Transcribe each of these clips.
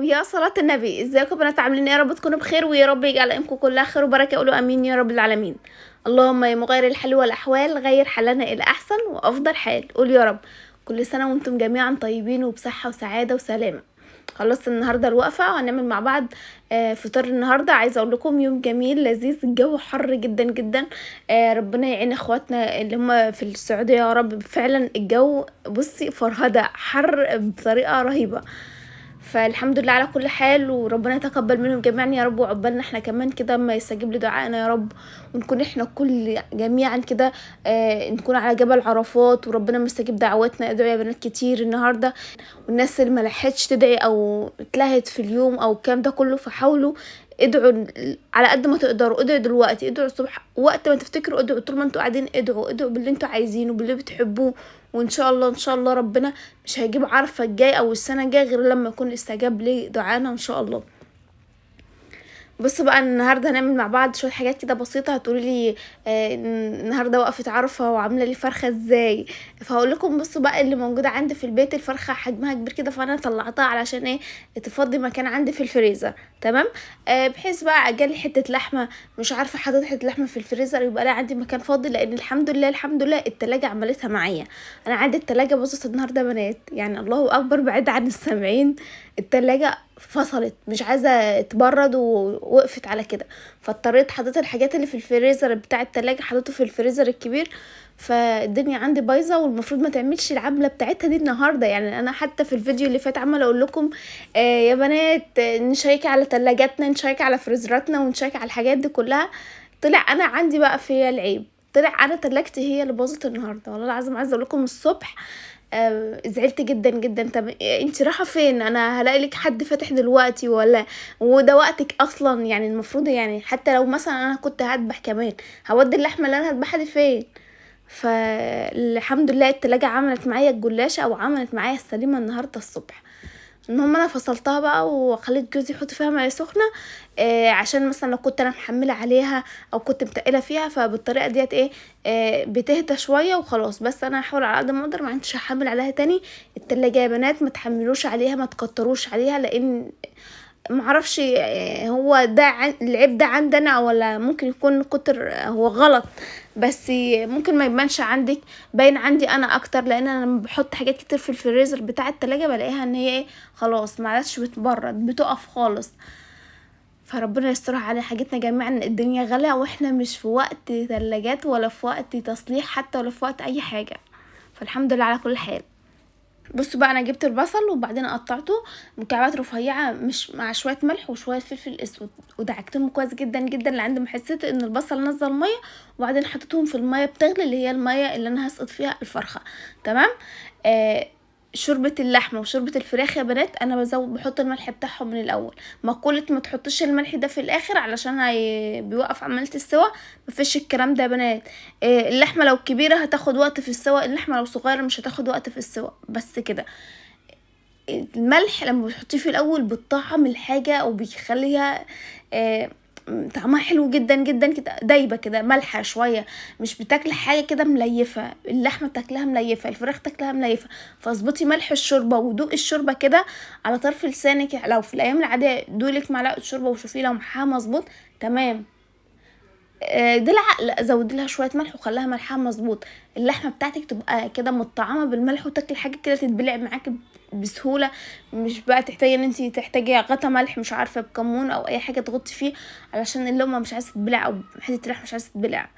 يا صلاة النبي، ازيكم بنات عاملين ايه؟ يا رب تكونوا بخير ويا رب يجعل ايامكم كلها خير وبركة. قولوا امين يا رب العالمين. اللهم يا مغير الحال والاحوال غير حالنا الى احسن وافضل حال. قول يا رب. كل سنة وانتم جميعا طيبين وبصحة وسعادة وسلامة. خلصت النهارده الوقفة وهنعمل مع بعض فطار النهارده. عايزه اقول لكم يوم جميل لذيذ، الجو حر جدا جدا. ربنا يعين اخواتنا اللي هم في السعوديه يا رب. فعلا الجو بصي فرهده حر بطريقه رهيبه. فالحمد لله على كل حال، وربنا يتقبل منهم جميعا يا رب، وعقبالنا احنا كمان كده اما يستجيب لدعائنا يا رب. ونكون احنا كل جميعا كده نكون على جبل عرفات وربنا مستجيب دعواتنا. ادعوا يا بنات كتير النهارده، والناس اللي ملحقتش تدعي او اتلهت في اليوم او الكلام ده كله فحاولوا ادعوا على قد ما تقدروا. ادعوا دلوقتي، ادعوا الصبح وقت ما تفتكروا، ادعوا طول ما انتوا قاعدين، ادعوا باللي انتوا عايزينه باللي بتحبوه. وان شاء الله ان شاء الله ربنا مش هيجيب عرفة الجاي او السنة الجاية غير لما يكون استجاب لدعانا ان شاء الله. بصوا بقى النهارده هنعمل مع بعض شويه حاجات كده بسيطه. هتقولي لي النهارده وقفه عرفه وعامله لي فرخه ازاي؟ فهقول لكم بصوا بقى اللي موجوده عندي في البيت. الفرخه حجمها كبير كده فانا طلعتها علشان ايه؟ تفضي مكان عندي في الفريزر. تمام. بحيث بقى اجلي حته لحمه مش عارفه حاطط حته لحمه في الفريزر يبقى لا عندي مكان فاضي، لان الحمد لله الحمد لله التلاجة عملتها معايا. انا عندي التلاجة باظت النهارده بنات، يعني الله اكبر بعيد عن السامعين. التلاجة فصلت مش عايزه تبرد ووقفت على كده، فاضطريت حطيت الحاجات اللي في الفريزر بتاع التلاجة حطيته في الفريزر الكبير. فالدنيا عندي بايظه، والمفروض ما تعملش العمله بتاعتها دي النهارده. يعني انا حتى في الفيديو اللي فات عماله اقول لكم يا بنات نشيك على تلاجاتنا، نشيك على فريزراتنا، ونشيك على الحاجات دي كلها. طلع انا عندي بقى فيا العيب، طلع انا تلاجتي هي اللي باظت النهارده. والله العظيم عايزه اقول لكم الصبح زعلت جدا جدا. طب انت رايحه فين؟ انا هلاقي لك حد فاتح دلوقتي ولا؟ وده وقتك اصلا، يعني المفروض يعني حتى لو مثلا انا كنت هذبح كمان هودي اللحمه اللي انا هذبحها دي فين؟ فالحمد لله التلاجة عملت معايا الجلاشة او عملت معايا السليمة النهاردة الصبح. المهم انا فصلتها بقى وخليت جوزي يحط فيها ميه سخنه عشان مثلا لو كنت انا محمله عليها او كنت متقله فيها، فبالطريقه ديت ايه بتهدى شويه وخلاص. بس انا هحاول على قد ما اقدر ما عنديش هحمل عليها تاني. التلاجة يا بنات ما تحملوش عليها، ما تكتروش عليها، لان معرفش هو ده العيب ده عندنا ولا ممكن يكون كتر هو غلط. بس ممكن ما يبانش عندك، باين عندي انا اكتر، لان انا لما بحط حاجات كتير في الفريزر بتاع التلاجة بلاقيها ان هي ايه خلاص ما عادش بتبرد بتقف خالص. فربنا يسترها على حاجتنا جميعا. الدنيا غالية واحنا مش في وقت تلاجات ولا في وقت تصليح حتى ولا في وقت اي حاجة. فالحمد لله على كل حال. بصوا بقى انا جبت البصل وبعدين قطعته مكعبات رفيعه مش مع شويه ملح وشويه فلفل اسود، ودعكتهم كويس جدا جدا لعند ما حسيت ان البصل نزل ميه، وبعدين حطيتهم في الميه بتغلي اللي هي الميه اللي انا هسقط فيها الفرخه. تمام. شوربه اللحمه وشوربه الفراخ يا بنات انا بحط الملح بتاعهم من الاول. مقوله ما تحطش الملح ده في الاخر علشان بيوقف عمليه السوا، مفيش الكلام ده يا بنات. اللحمه لو كبيره هتاخد وقت في السوا، اللحمه لو صغيره مش هتاخد وقت في السوا. بس كده. الملح لما بتحطيه في الاول بتطعم الحاجه او بيخليها طعمها حلو جدا جدا كده، دايبه كده مالحه شويه. مش بتاكل حاجه كده مليفه، اللحمه تاكلها مليفه، الفراخ تاكلها مليفه. فاظبطي ملح الشوربه ودوقي الشوربه كده على طرف لسانك. لو في الايام العاديه دوقي معلقه شوربه وشوفي لو محاها مظبوط تمام. دلع لا زودي لها شويه ملح وخليها ملحها مظبوط. اللحمه بتاعتك تبقى كده متطعمه بالملح، وتاكلي حاجه كده تتبلع معاكي بسهوله. مش بقى تحتاجي ان انتي تحتاجي غطا ملح مش عارفه بكمون او اي حاجه تغطي فيه علشان اللقمه مش عايزه تتبلع او حته اللحمه مش عايزه تتبلع.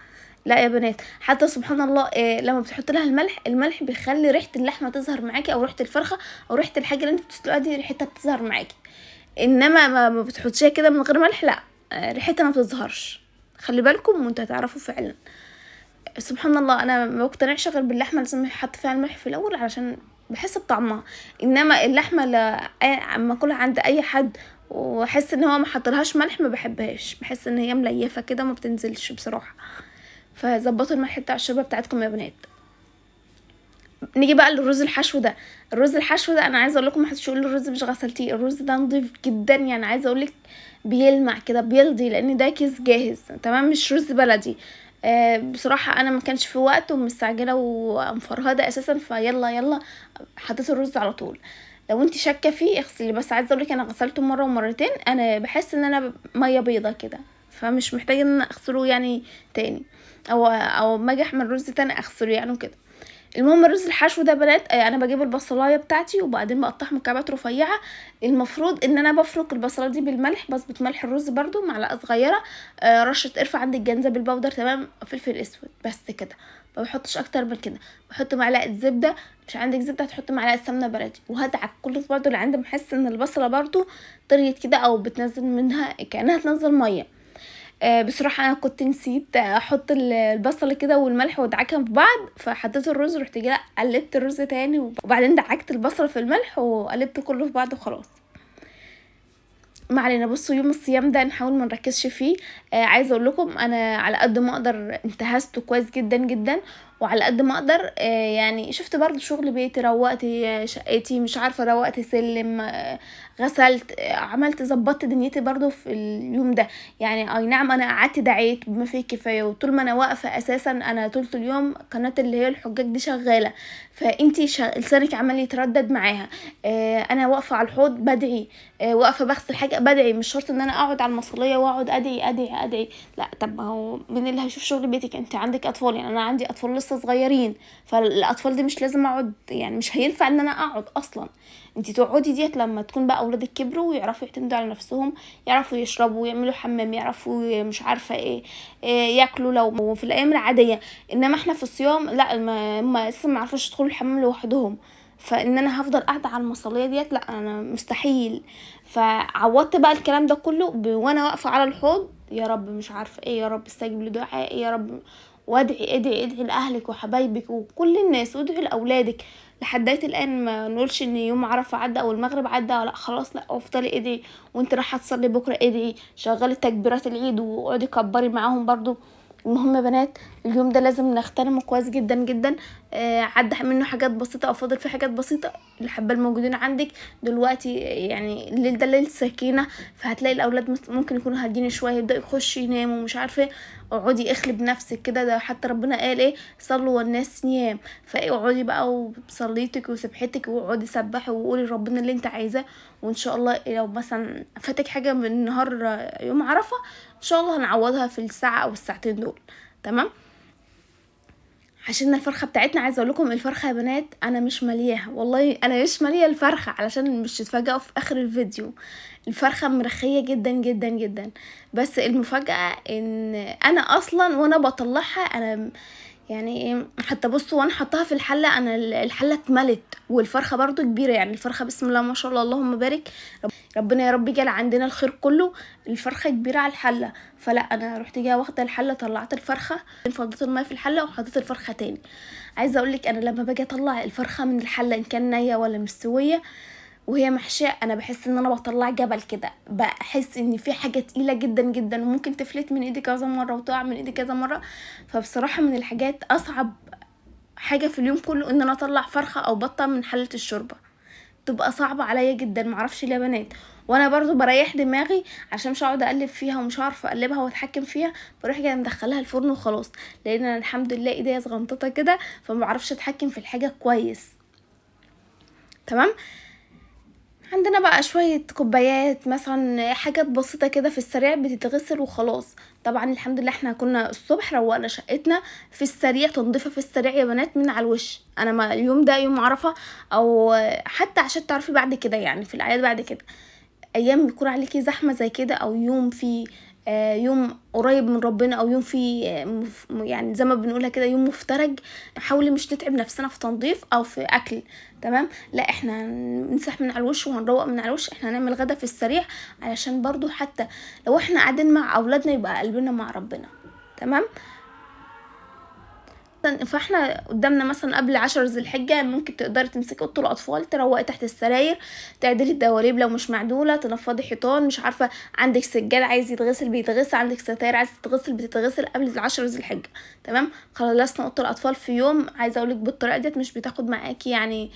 لا يا بنات حتى سبحان الله لما بتحط لها الملح بيخلي ريحه اللحمه تظهر معاكي، او ريحه الفرخه او ريحه الحاجه اللي انت بتسلقها دي ريحتها بتظهر معاكي. انما ما بتحطيها كده من غير ملح لا ريحتها ما بتظهرش. خلي بالكم وانتوا هتعرفوا فعلا. سبحان الله انا ما بقتنعش غير باللحمه لازم يحط فيها الملح في الاول علشان بحس بطعمها. انما اللحمه اما اكلها عند اي حد واحس ان هو ما حطلهاش ملح ما بحبهاش، بحس ان هي مليفه كده ما بتنزلش بصراحه. فظبطوا الملح بتاع الشوربه بتاعتكم يا بنات. نيجي بقى للرز الحشو ده. الرز الحشو ده انا عايزه اقول لكم ما حدش يقول الرز مش غسلتيه، الرز ده نضيف جدا، يعني عايزه اقول لك بيلمع كده بيلضي لان ده كيس جاهز تمام مش رز بلدي. بصراحه انا ما كانش في وقت ومستعجله ومفرهده اساسا، فيلا يلا حطيت الرز على طول. لو انت شاكه فيه اغسلي، بس عايزه اقولك انا غسلته مره ومرتين، انا بحس ان انا ميه بيضه كده، فمش محتاجه ان انا اغسله يعني تاني، او ما اجي احمل رز تاني اغسله يعني وكده. المهم الرز الحشو ده بنات، انا بجيب البصلايه بتاعتي وبعدين بقطعها مكعبات رفيعه. المفروض ان انا بفرك البصله دي بالملح، بظبط ملح الرز برضو معلقه صغيره، رشه قرفه عندك، جنزبيل باودر تمام، فلفل اسود، بس كده. ما بحطش اكتر من كده. بحط معلقه زبده، مش عندك زبده هتحط معلقه سمنه بلدي، وهدعك كله في بعضه لعند ما احس ان البصله برضو طريت كده او بتنزل منها كانها تنزل ميه. بصراحة انا كنت نسيت احط البصل كده والملح وادعكهم في بعض، فحطيت الرز، رحت جايه قلبت الرز تاني وبعدين دعكت البصل في الملح وقلبت كله في بعض وخلاص. ما علينا. بصوا يوم الصيام ده نحاول ما نركزش فيه. عايزه اقول لكم انا على قد ما اقدر انتهزته كويس جدا جدا، وعلى قد ما اقدر يعني شفت برضو شغل بيتي، روقت شقتي، مش عارفه روقت سلم، غسلت، عملت، ظبطت دنيتي برضو في اليوم ده. يعني اي نعم انا قعدت دعيت بما فيه الكفايه، وطول ما انا واقفه اساسا انا طول اليوم قناه اللي هي الحجاج دي شغاله، فانتي لسانك عمال يتردد معاها. انا واقفه على الحوض بدعي، واقفه بغسل حاجه بدعي، مش شرط ان انا اقعد على المصليه واقعد ادعي ادعي ادعي، لا. طب ما هو مين اللي هيشوف شغل بيتك؟ انت عندك اطفال، يعني انا عندي اطفال لسه صغيرين، فالاطفال دي مش لازم اقعد، يعني مش هينفع ان انا اقعد اصلا. انت تقعدي ديت لما تكون بقى اولادك كبروا ويعرفوا يعتمدوا على نفسهم، يعرفوا يشربوا ويعملوا حمام، يعرفوا مش عارفه إيه ياكلوا لو في الايام العاديه. انما احنا في الصيام لا، ما لسه ما عرفوش يدخلوا الحمام لوحدهم، فان انا هفضل قاعده على المصليه ديت، لا انا مستحيل. فعوضت بقى الكلام ده كله وانا واقفه على الحوض، يا رب مش عارفه ايه، يا رب استجب لدعائي يا رب، وادعي ادعي ادعي لاهلك وحبايبك وكل الناس، وادعي لاولادك لحد الان. ما نقولش ان يوم عرفه عدى او المغرب عدى لا خلاص، لا افضلي ادعي، وانت رايحه تصلي بكره ادعي، شغلي تكبيرات العيد واقعدي كبري معاهم برضو. المهم يا بنات اليوم ده لازم نغتنمه كويس جدا جدا. عدى منه حاجات بسيطه او فاضل فيه حاجات بسيطه، الحبه الموجودين عندك دلوقتي، يعني الليل ده ليل سكينه، فهتلاقي الاولاد ممكن يكونوا هادين شويه، يبداوا يخشوا يناموا مش عارفه. اقعدي اخلي بنفسك كده، ده حتى ربنا قال ايه، صلوا والناس نيام. فاقعدي بقى وبصليتك وسبحتك، واقعدي سبحي وقولي ربنا اللي انت عايزاه، وان شاء الله لو مثلا فاتك حاجه من نهار يوم عرفه ان شاء الله هنعوضها في الساعه او الساعتين دول. تمام. عشان الفرخه بتاعتنا، عايزه اقول لكم الفرخه يا بنات انا مش مالياها، والله انا مش ماليه الفرخه، علشان مش تتفاجئوا في اخر الفيديو. الفرخه مرخيه جدا جدا جدا، بس المفاجاه ان انا اصلا وانا بطلعها انا يعني حتى بصوا وانا حطها في الحله، انا الحله اتملت، والفرخه برضو كبيره، يعني الفرخه بسم الله ما شاء الله اللهم بارك، ربنا يا رب يجعل عندنا الخير كله. الفرخه كبيره على الحله، فلا انا رحت جايه واخده الحله، طلعت الفرخه، فضيت الميه في الحله وحطيت الفرخه تاني. عايزه اقولك انا لما باجي اطلع الفرخه من الحله ان كان نيه ولا مستويه وهي محشيه، انا بحس ان انا بطلع جبل كده، بحس ان في حاجه تقيله جدا جدا وممكن تفلت من ايدي كذا مره وتقع من ايدي كذا مره. فبصراحه من الحاجات اصعب حاجه في اليوم كله ان انا اطلع فرخه او بطه من حله الشوربه، تبقى صعبة عليا جدا، معرفش ليه يا بنات. وانا برضو بريح دماغي عشان مش هقعد اقلب فيها ومش عارفه اقلبها واتحكم فيها، بروح جايه مدخلها الفرن وخلاص، لان انا الحمد لله ايديا صغنططه كده، فما بعرفش اتحكم في الحاجه كويس. تمام. عندنا بقى شوية كوبايات مثلا، حاجات بسيطة كده في السريع بتتغسل وخلاص. طبعا الحمد لله احنا كنا الصبح روقنا شقتنا في السريع، تنظيفها في السريع يا بنات من على الوش. انا ما اليوم ده يوم عرفة، او حتى عشان تعرفي بعد كده يعني في الاعياد بعد كده، ايام بيكون عليكي زحمه زي كده، او يوم في يوم قريب من ربنا، او يوم في يعني زي ما بنقولها كده يوم مفترج، حاولي مش نتعب نفسنا في تنظيف او في اكل. تمام. لا احنا نمسح من على الوش وهنروق من على الوش، احنا هنعمل غدا في السريع، علشان برضو حتى لو احنا قاعدين مع اولادنا يبقى قلبنا مع ربنا. تمام. فاحنا قدامنا مثلا قبل 10 ذي الحجه ممكن تقدري تمسكي اوضه الاطفال، تروقي تحت السراير، تعدلي الدواليب لو مش معدوله، تنفضي حيطان، مش عارفه عندك سجاد عايز يتغسل بيتغسل، عندك ستاير عايز تتغسل بتتغسل قبل 10 ذي الحجه. تمام. خلصنا اوضه الاطفال في يوم، عايزه اقولك بالطريقه ديت مش بتاخد معاكي يعني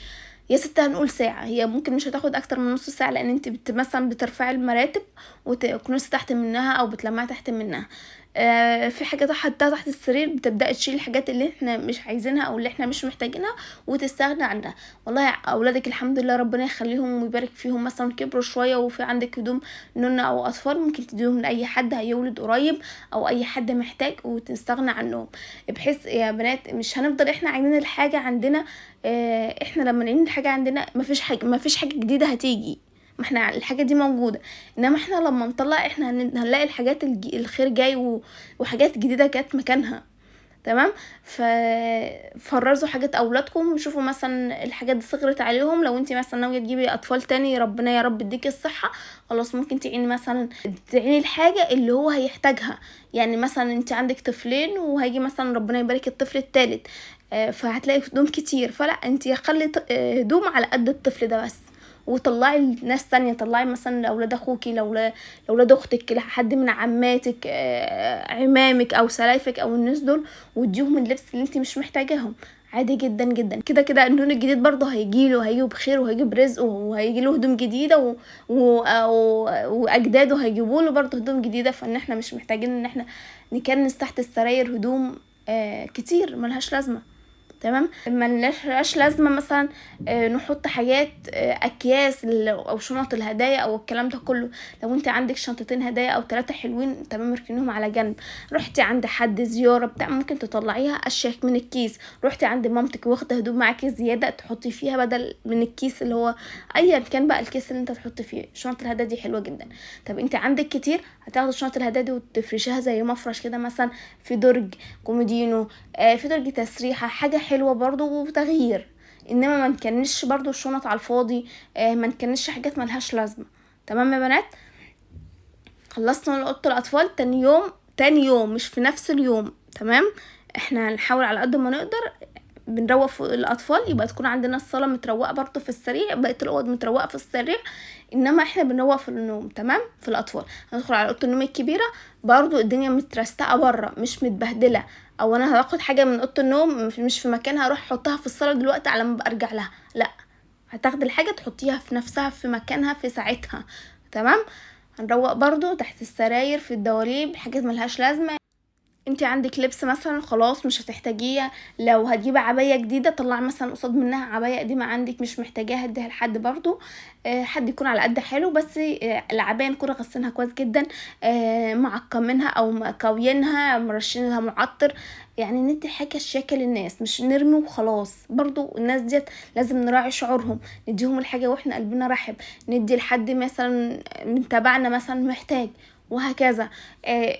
يا ست هنقول ساعة، هي ممكن مش هتاخد اكتر من نص ساعة، لان انت مثلا بترفعي المراتب وكنوس تحت منها او بتلمعي تحت منها. في حاجه تحطها تحت السرير، بتبداي تشيل الحاجات اللي احنا مش عايزينها او اللي احنا مش محتاجينها وتستغنى عنها. والله اولادك الحمد لله ربنا يخليهم ويبارك فيهم، مثلا كبروا شويه وفي عندك هدوم نون او اطفال، ممكن تديهم لاي حد هيولد قريب او اي حد محتاج وتستغنى عنهم. بحيث يا بنات مش هنفضل احنا عايزين الحاجه عندنا. احنا لما نعين الحاجه عندنا مفيش حاجه جديده هتيجي، ما احنا الحاجه دي موجوده. انما احنا لما نطلع احنا هنلاقي الحاجات الخير جاي وحاجات جديده جت مكانها. تمام. فرزوا حاجات اولادكم، شوفوا مثلا الحاجات دي صغرت عليهم. لو انت مثلا ناويه تجيبي اطفال تاني ربنا يا رب يديكي الصحه، خلاص ممكن تعيني مثلا تعيني الحاجه اللي هو هيحتاجها. يعني مثلا انت عندك طفلين وهيجي مثلا ربنا يبارك الطفل التالت، فهتلاقي هدوم كتير، فلا انت خلي هدوم على قد الطفل ده بس، وطلعي الناس تانية. طلعي مثلا لاولاد اخوكي، لاولاد اختك، لحد من عماتك، عمامك او سلايفك او الناس دول، واديهم اللبس اللي انت مش محتاجاهم. عادي جدا جدا. كده كده اللون الجديد برضه هيجي بخير وهيجي برزق وهيجي له هدوم جديده واجداده هيجيبوا له برضه هدوم جديده. فان احنا مش محتاجين ان احنا نكنس تحت السراير هدوم كتير ملهاش لازمه. تمام. ملهاش لازمه مثلا نحط حاجات اكياس او شنط الهدايا او الكلام ده كله. لو انت عندك شنطتين هدايا او 3 حلوين تمام، اركنيهم على جنب. رحتي عند حد زياره بتاع ممكن تطلعيها اشيك من الكيس. رحتي عند مامتك واخده هدوم معاكي زياده تحطي فيها بدل من الكيس اللي هو ايا كان بقى الكيس اللي انت تحطي فيه. شنطه الهدايا دي حلوه جدا. طب انت عندك كتير، هتاخدي شنطه الهدايا دي وتفرشيها زي مفرش كده مثلا في درج كومودينو، في درج تسريحه، حاجه حلوه برضو وتغيير. انما ما نكنش برضو الشنط على الفاضي، ما نكنش حاجات ملهاش لازمه. تمام يا بنات. خلصنا اوضه الاطفال. تاني يوم مش في نفس اليوم. تمام. احنا هنحاول على قد ما نقدر بنروق في الاطفال، يبقى تكون عندنا الصاله متروقه برضو في السريع، بقيه الاوض متروقه في السريع، انما احنا بنروق في النوم. تمام. في الاطفال هندخل على اوضه النوم الكبيره، برضو الدنيا مترستقه بره مش متبهدله. او انا هاخد حاجه من اوضه النوم مش في مكانها اروح احطها في الصاله دلوقتي على ما ارجع لها، لا، هتاخدي الحاجه تحطيها في نفسها في مكانها في ساعتها. تمام. هنروق برضو تحت السراير في الدواليب حاجات ملهاش لازمه. انتي عندك لبس مثلا خلاص مش هتحتاجيه، لو هتجيبي عباية جديدة طلعي مثلا قصاد منها عباية قديمة عندك مش محتاجاها اديها لحد برضو. حد يكون على قد حاله، بس العباية نكون غسلينها كويس جدا، معقمينها او مكوينها مرشينها معطر. يعني ندي حاجة شياكة للناس، مش نرمي وخلاص. برضو الناس ديت لازم نراعي شعورهم، نديهم الحاجة واحنا قلبنا رحب، ندي لحد مثلا من تبعنا مثلا محتاج، وهكذا.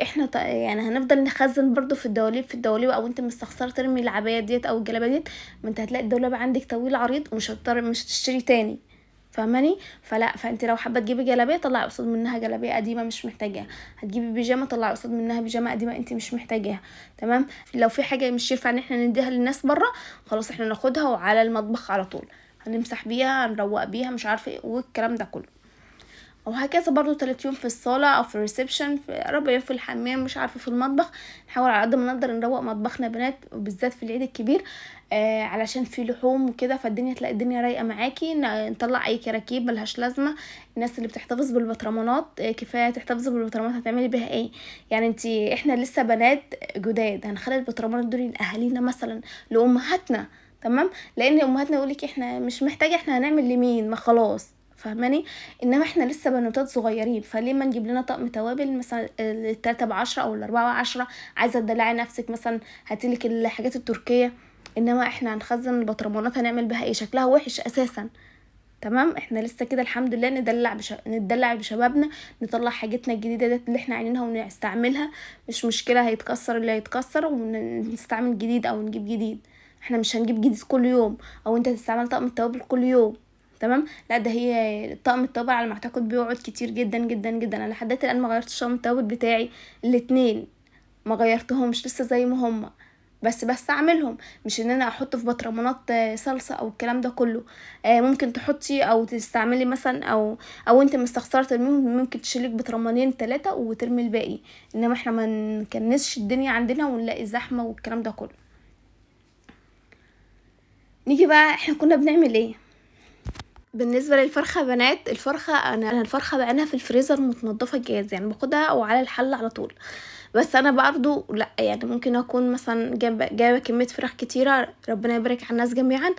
احنا يعني هنفضل نخزن برضو في الدواليب او انت مستخسره ترمي العبايات ديت او الجلابيه ديت، ما انت هتلاقي الدولاب عندك طويل عريض ومش مش هتشتري تاني. فاهماني؟ فانت لو حابه تجيبي جلابيه طلعي قصاد منها جلابيه قديمه مش محتاجاها، هتجيبي بيجامه طلعي قصاد منها بيجامه قديمه انت مش محتاجاها. تمام. لو في حاجه مش ينفع ان احنا نديها للناس بره، خلاص احنا ناخدها وعلى المطبخ على طول، هنمسح بيها هنروق بيها مش عارفه ايه والكلام ده كله. وهكذا برضو 3 يوم في الصالة او في الريسبشن، في 4 يوم في الحمام مش عارفة في المطبخ. نحاول على قد ما نقدر نروق مطبخنا بنات، وبالذات في العيد الكبير علشان في لحوم وكده، فالدنيا تلاقي الدنيا رايقة معاكي. نطلع اي كراكيب ملهاش لازمة. الناس اللي بتحتفظ بالبطرمانات كفاية تحتفظ بالبطرمانات، هتعملي بيها ايه؟ يعني احنا لسه بنات جداد، هنخلي البطرمانات دول لاهالينا مثلا، لامهاتنا. تمام. لان امهاتنا يقولك احنا مش محتاجة، احنا هنعمل لمين؟ ما خلاص. فاهماني؟ انما احنا لسه بنوتات صغيرين، فليه ما نجيب لنا طقم توابل مثلا 3 ب10 او 4 ب10؟ عايزه تدلعي نفسك مثلا هاتيلك الحاجات التركيه. انما احنا هنخزن البطرمانات هنعمل بها ايه؟ شكلها وحش اساسا. تمام. احنا لسه كده الحمد لله نتدلع بشبابنا، نطلع حاجتنا الجديده ديت اللي احنا عايزينها ونستعملها. مش مشكله هيتكسر اللي هيتكسر ونستعمل جديد او نجيب جديد. احنا مش هنجيب جديد كل يوم او انت تستعمل طقم التوابل كل يوم. تمام. لا، ده هي طقم التوابل على ما اعتقد بيقعد كتير جدا جدا جدا. انا لحد الان ما غيرتش طقم التوابل بتاعي، الاتنين ما غيرتهمش لسه زي ما هما، بس اعملهم. مش ان انا احط في بطرمانات صلصه او الكلام ده كله. ممكن تحطي او تستعملي مثلا او انت مستخسره ترميهم، ممكن تشيلك بطرمانين 3 وترمي الباقي. انما احنا ما نكنسش الدنيا عندنا ونلاقي زحمه والكلام ده كله. نيجي بقى احنا كنا بنعمل ايه بالنسبه للفرخه بنات. انا الفرخه بعينها في الفريزر متنضفه جاهز، يعني باخدها وعلى الحل على طول. بس انا برضو لا، يعني ممكن اكون مثلا جايبه كميه فراخ كتيره، ربنا يبارك على الناس جميعا،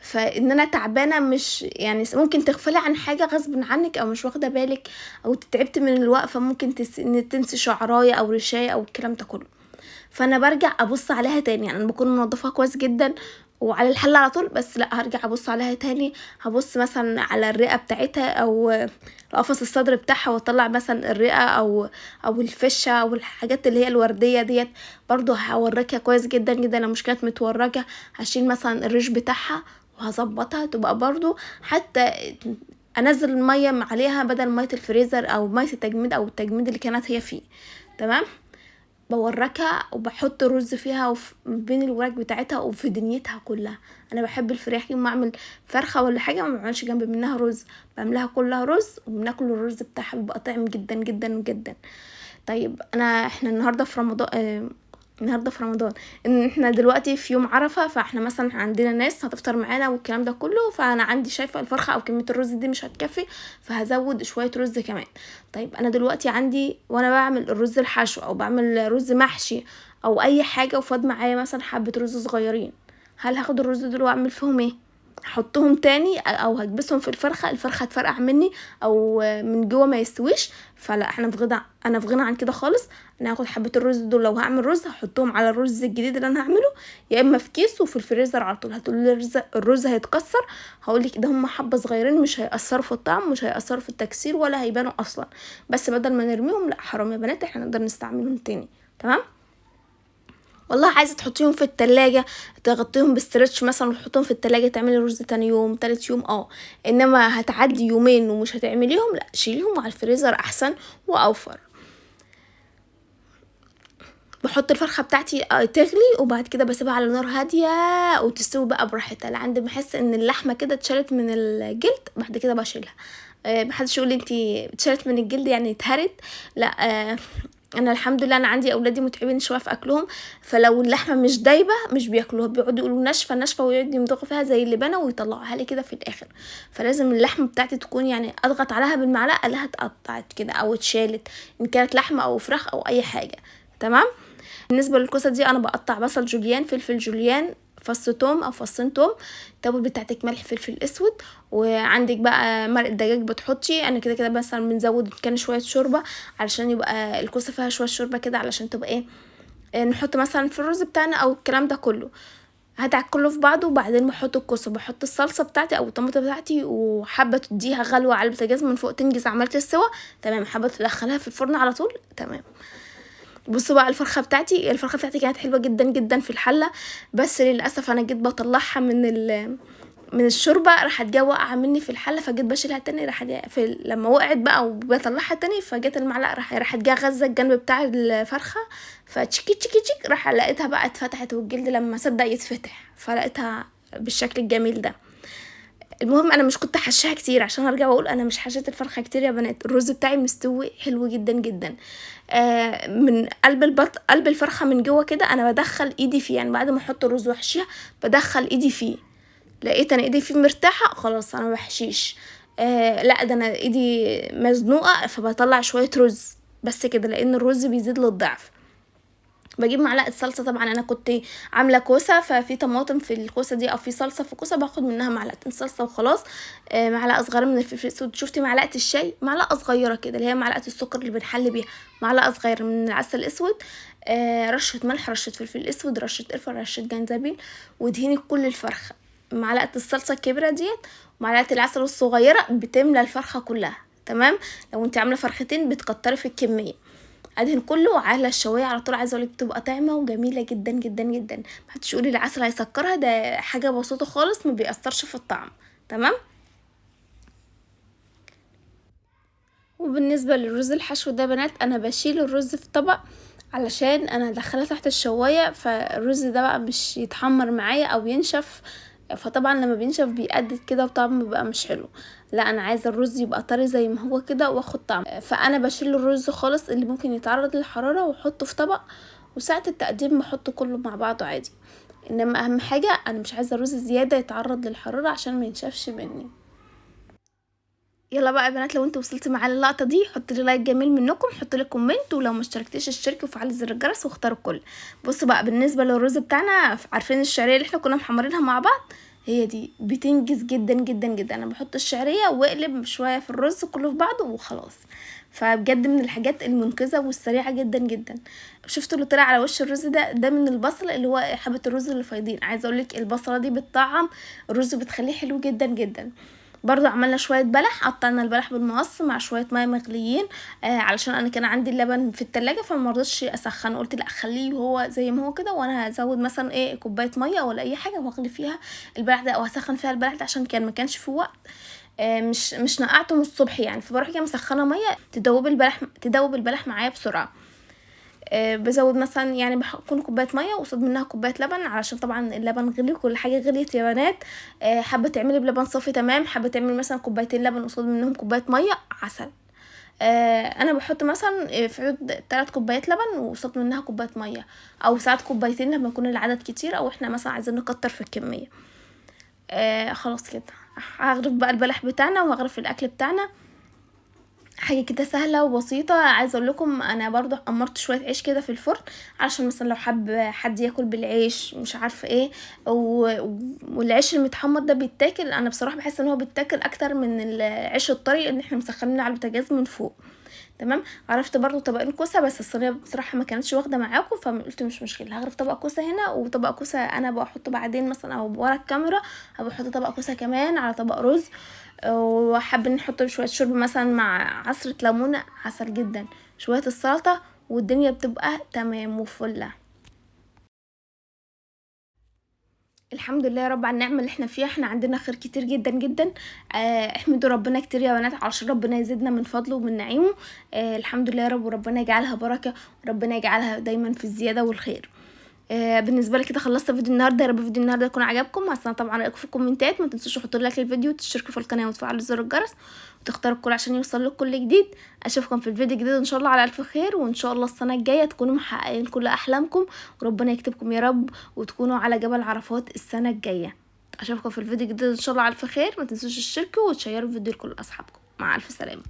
فان انا تعبانه، مش يعني ممكن تغفلي عن حاجه غصب عنك او مش واخده بالك، او تعبت من الوقفه، ممكن إن تنسي شعرايه او رشايه او الكلام ده كله. فانا برجع ابص عليها تاني، يعني انا بكون منضفاها كويس جدا وعلى الحل على طول، بس لا هرجع ابص عليها تاني، هبص مثلا على الرئه بتاعتها او قفص الصدر بتاعها، واطلع مثلا الرئه او الفشه او الحاجات اللي هي الورديه ديت، برضو هوركها كويس جدا جدا. لو مش كانت متوركه هشيل مثلا الريش بتاعها وهظبطها تبقى برضو، حتى انزل الميه عليها بدل ميه الفريزر او ميه التجميد او التجميد اللي كانت هي فيه. تمام. بوركها وبحط رز فيها بين الوراك بتاعتها وفي دنيتها كلها. انا بحب الفراخ يوم ما اعمل فرخه ولا حاجه ما بعملش جنب منها رز، بعملها كلها رز وبناكل الرز بتاعها، بيبقى طعم جدا جدا جدا. طيب احنا النهارده في رمضان، النهارده في رمضان، ان احنا دلوقتي في يوم عرفه، فاحنا مثلا عندنا ناس هتفطر معانا والكلام ده كله، فانا عندي شايفه الفرخه او كميه الرز دي مش هتكفي، فهزود شويه رز كمان. طيب انا دلوقتي عندي وانا بعمل الرز الحشو او بعمل رز محشي او اي حاجه وفاض معايا مثلا حبه رز صغيرين، هل هاخد الرز دول واعمل فيهم ايه؟ احطهم تاني او هكبسهم في الفرخه هتفرقع مني او من جوه ما يستويش؟ فلا، انا في غنى عن كده خالص. انا هاخد حبه الرز دول لو هعمل رز هحطهم على الرز الجديد اللي انا هعمله، يا اما في كيس وفي الفريزر على طول. هتقولي الرز هيتكسر، هقولك ده هم حبه صغيرين مش هيأثروا في الطعم، مش هيأثروا في التكسير ولا هيبانوا اصلا، بس بدل ما نرميهم لا حرام يا بنات، احنا نقدر نستعملهم تاني. تمام. والله عايزه تحطيهم في التلاجة، تغطيهم بستريتش مثلا وتحطهم في التلاجة، تعملي رز تاني يوم تالت يوم انما هتعدي يومين ومش هتعمليهم، لا شيليهم على الفريزر احسن واوفر. بحط الفرخه بتاعتي تغلي، وبعد كده بسيبها على نار هاديه وتستوي بقى براحتها لعند ما احس ان اللحمه كده اتشالت من الجلد، بعد كده بشيلها. محدش يقول انتي اتشالت من الجلد يعني اتهرت، لا. انا الحمد لله انا عندي اولادي متعبين شويه في اكلهم، فلو اللحمه مش دايبه مش بياكلوها، بيقعدوا يقولوا ناشفه ناشفه ويقعدوا يمضغوا فيها زي اللبانه ويطلعوها لي كده في الاخر. فلازم اللحمه بتاعتي تكون يعني اضغط عليها بالمعلقه لها اتقطعت كده او اتشالت، ان كانت لحمه او فراخ او اي حاجه. تمام. بالنسبه للكوسه دي انا بقطع بصل جوليان، فلفل جوليان، فص توم او فصين توم، التوابل بتاعتك ملح فلفل اسود، وعندك بقى مرق الدجاج بتحطي. انا كده كده مثلا بنزود كان شويه شوربه علشان يبقى الكوسه فيها شويه شوربه كده علشان تبقى نحط مثلا في الرز بتاعنا او الكلام ده كله. هدعك كله في بعضه، وبعدين بحط الكوسه، بحط الصلصه بتاعتي او الطماطم بتاعتي، وحابه تديها غلوه على البوتاجاز من فوق تنجز عملت السوا، تمام. حابه تدخلها في الفرن على طول، تمام. بصوا بقى الفرخه بتاعتي كانت حلوه جدا جدا في الحله، بس للاسف انا جيت بطلعها من الشوربه، راحت جايه واقعه مني في الحله، فجيت بشيلها تاني، راحت لما وقعت بقى وبطلعها تاني، فجت المعلقه راحت جايه غزه الجنب بتاع الفرخه، فتشكي تشكي تشك، راح لقيتها بقى اتفتحت، والجلد لما صدق يتفتح فلقيتها بالشكل الجميل ده. المهم انا مش كنت حشاها كتير، عشان ارجع واقول انا مش حشيت الفرخه كتير يا بنات، الرز بتاعي مستوي حلو جدا جدا. من قلب الفرخه من جوه كده انا بدخل ايدي فيه، يعني بعد ما احط الرز واحشيها بدخل ايدي فيه، لقيت انا ايدي فيه مرتاحه خلاص انا بحشيش. لا ده انا ايدي مزنوقه فبطلع شويه رز بس كده، لان الرز بيزيد للضعف. بجيب معلقه صلصه، طبعا انا كنت عامله كوسه ففي طماطم في الكوسه دي او في صلصه في الكوسه، باخد منها معلقتين صلصه وخلاص. معلقه صغيره من الفلفل الاسود، شفتي معلقه الشاي، معلقه صغيره كده اللي هي معلقه السكر اللي بنحل بيها، معلقه صغيره من العسل الاسود، رشه ملح، رشه فلفل اسود، رشه قرفه، رشه جنزبيل، ودهني كل الفرخه. معلقه الصلصه الكبيره ديت ومعلقه العسل الصغيره بتملى الفرخه كلها. تمام. لو انت عامله فرختين بتكتري في الكميه، ادهن كله على الشوايه على طول. عايزه اقولك بتبقى طعمه وجميله جدا جدا جدا، محدش يقولي العسل هيسكرها، ده حاجه بسيطه خالص ما بيأثرش في الطعم. تمام. وبالنسبه للرز الحشو ده بنات، انا بشيل الرز في طبق علشان انا ادخله تحت الشوايه، فالرز ده بقى مش يتحمر معايا او ينشف، فطبعا لما بينشف بيقدد كده وطعمه بيبقى مش حلو. لا انا عايزه الرز يبقى طري زي ما هو كده واخد طعم، فانا بشيل الرز خالص اللي ممكن يتعرض للحراره واحطه في طبق، وساعه التقديم بحطه كله مع بعضه عادي. انما اهم حاجه انا مش عايزه الرز زياده يتعرض للحراره عشان ما ينشفش مني. يلا بقى يا بنات، لو انتوا وصلتوا معايا اللقطه دي حطوا لي لايك جميل منكم، حطوا لي كومنت، ولو ما اشتركتيش اشتركي وفعلي زر الجرس واختاروا الكل. بصوا بقى بالنسبه للرز بتاعنا، عارفين الشعريه اللي احنا كنا محمرينها مع بعض؟ هي دي بتنجز جدا جدا جدا. انا بحط الشعريه واقلب شويه في الرز كله في بعضه وخلاص. فبجد من الحاجات المنقذه والسريعه جدا جدا. شفتوا اللي طلع على وش الرز ده من البصل، اللي هو حبه الرز اللي فايضين. عايزه اقولك البصله دي بتطعم الرز، بتخليه حلو جدا جدا. برضو عملنا شويه بلح، قطعنا البلح بالمقص مع شويه ميه مغليين. علشان انا كان عندي اللبن في التلاجة فما رضيتش اسخنه، قلت لا خليه هو زي ما هو كده، وانا هزود مثلا كوبايه ميه ولا اي حاجه واغلي فيها البلح ده او هسخن فيها البلح ده، عشان ما كانش في وقت. مش نقعته من الصبح يعني، فبروح كده مسخنه ميه تدوب البلح معايا بسرعه. بزود مثلا يعني بكون كوبايه ميه وقصاد منها كوبايه لبن، علشان طبعا اللبن غلي وكل حاجه غليت يا بنات. حابه تعملي بلبن صافي تمام، حابه تعملي مثلا كوبايتين لبن قصاد منهم كوبايه ميه عسل. انا بحط مثلا في عود 3 كوبايات لبن وقصاد منها كوبايه ميه، او ساعات كوبايتين لما يكون العدد كتير او احنا مثلا عايزين نكتر في الكميه. خلاص كده هغرف بقى البلح بتاعنا وهغرف الاكل بتاعنا. حاجه كده سهله وبسيطه. عايزه اقول لكم انا برضو حمرت شويه عيش كده في الفرن، علشان مثلا لو حب حد ياكل بالعيش مش عارفه والعيش المتحمر ده بيتاكل. انا بصراحه بحس ان هو بيتاكل اكتر من العيش الطري ان احنا مسخنينه على البوتاجاز من فوق. تمام. عرفت برضو طبقين كوسه، بس الصينيه بصراحه ما كانتش واخده معاكم، فقلت مش مشكله هغرف طبق كوسه هنا وطبق كوسه انا بحطه بعدين مثلا او ورا الكاميرا. بحط طبق كوسه كمان على طبق رز. وحابه نحط شويه شرب مثلا مع عصره ليمونه، عسل جدا، شويه السلطه، والدنيا بتبقى تمام وفله. الحمد لله يا رب على النعمه اللي احنا فيها. احنا عندنا خير كتير جدا جدا. احمدوا ربنا كتير يا بنات، علشان ربنا يزيدنا من فضله ومن نعيمه. الحمد لله يا رب، وربنا يجعلها بركه، وربنا يجعلها دايما في الزياده والخير. بالنسبه لي كده خلصت فيديو النهارده. يا رب فيديو النهارده يكون عجبكم. هستنى طبعا رايكم في الكومنتات. ما تنسوش تحطوا لايك للفيديو وتشتركوا في القناه وتفعلوا زر الجرس وتختاروا الكل عشان يوصل لكم كل جديد. اشوفكم في الفيديو الجديد ان شاء الله على الف خير، وان شاء الله السنه الجايه تكونوا محققين كل احلامكم، وربنا يكتبكم يا رب وتكونوا على جبل عرفات السنه الجايه. اشوفكم في الفيديو الجديد ان شاء الله على الف خير. ما تنسوش تشتركوا وتشيروا الفيديو لكل اصحابكم. مع الف سلامه.